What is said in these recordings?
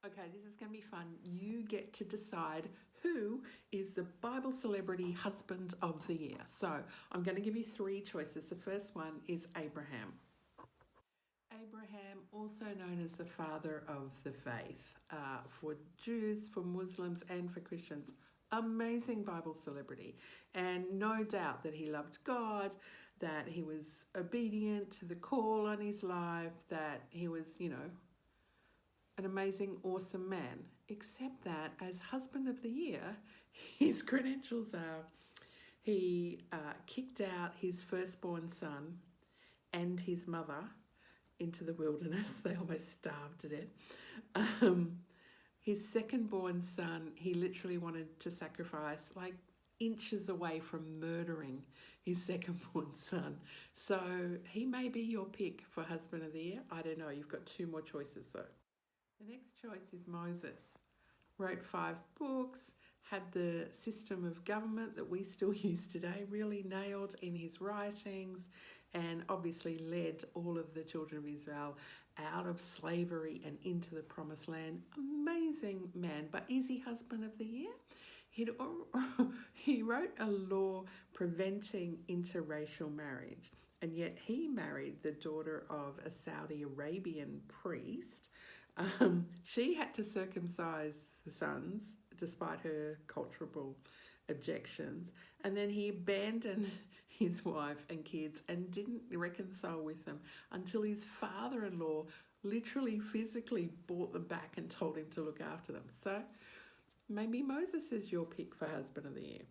Okay, this is going to be fun. You get to decide who is the Bible celebrity husband of the year. So I'm going to give you three choices. The first one is Abraham. Abraham, also known as the father of the faith, for Jews, for Muslims, and for Christians. Amazing Bible celebrity. And no doubt that he loved God, that he was obedient to the call on his life, that he was, an amazing, awesome man. Except that as husband of the year, his credentials are he kicked out his firstborn son and his mother into the wilderness. They almost starved to death. His second-born son, he literally wanted to sacrifice, like inches away from murdering his second-born son. So he may be your pick for husband of the year. I don't know. You've got two more choices though. The next choice is Moses. Wrote 5 books, had the system of government that we still use today really nailed in his writings, and obviously led all of the children of Israel out of slavery and into the promised land. Amazing man. But is he husband of the year? He wrote a law preventing interracial marriage, and yet he married the daughter of a Saudi Arabian priest. She had to circumcise the sons despite her cultural objections, and then he abandoned his wife and kids and didn't reconcile with them until his father-in-law literally physically brought them back and told him to look after them. So maybe Moses is your pick for husband of the year.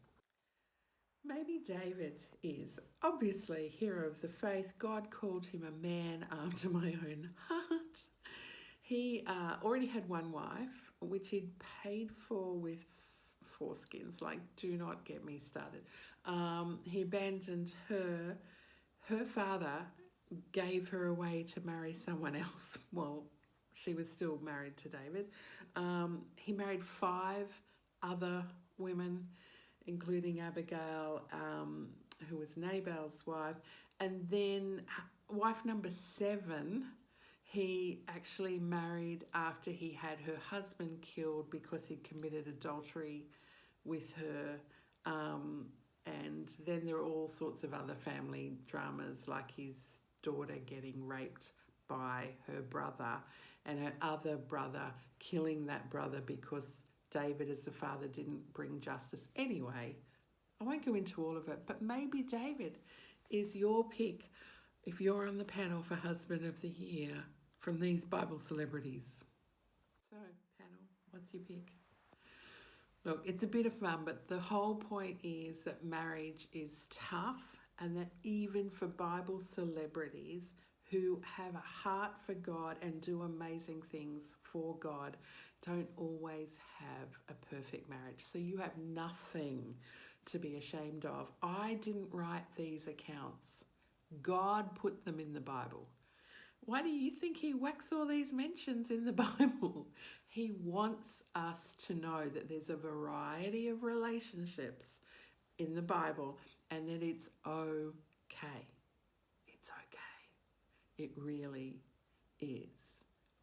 Maybe David is. Obviously, hero of the faith. God called him a man after my own heart. He already had one wife, which he'd paid for with foreskins. Like, do not get me started. He abandoned her. Her father gave her away to marry someone else. Well, she was still married to David. He married 5 other women, including Abigail, who was Nabal's wife. And then wife number 7, he actually married after he had her husband killed because he committed adultery with her. And then there are all sorts of other family dramas, like his daughter getting raped by her brother and her other brother killing that brother because David, as the father, didn't bring justice. Anyway, I won't go into all of it, but maybe David is your pick if you're on the panel for husband of the year from these Bible celebrities. So, panel, what's your pick? Look, it's a bit of fun, but the whole point is that marriage is tough, and that even for Bible celebrities who have a heart for God and do amazing things for God, don't always have a perfect marriage. So you have nothing to be ashamed of. I didn't write these accounts. God put them in the Bible. Why do you think he whacks all these mentions in the Bible? He wants us to know that there's a variety of relationships in the Bible and that it's okay. It's okay. It really is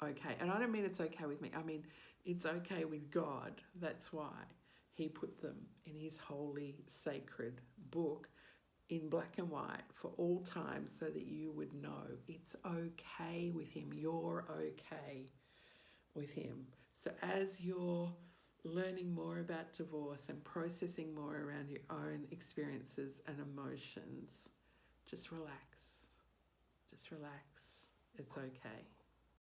okay. And I don't mean it's okay with me. I mean, it's okay with God. That's why he put them in his holy, sacred book in black and white for all time so that you would know it's okay with him. You're okay with him. So as you're learning more about divorce and processing more around your own experiences and emotions, just relax. Just relax. It's okay.